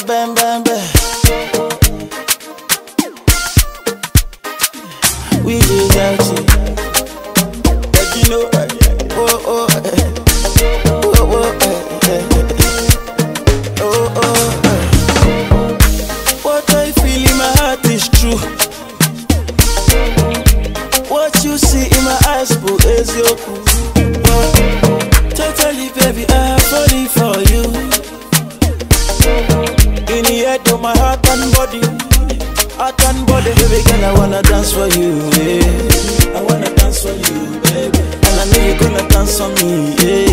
bam bam bam. We just out here, but you know, oh oh, oh oh, what I feel in my heart is true. What you see in my eyes, boo, is your cool. Totally, baby, I'm falling for you. In the head of my heart and body, baby girl, I wanna dance for you, yeah. I wanna dance for you, baby. And I know you're gonna dance for me, yeah.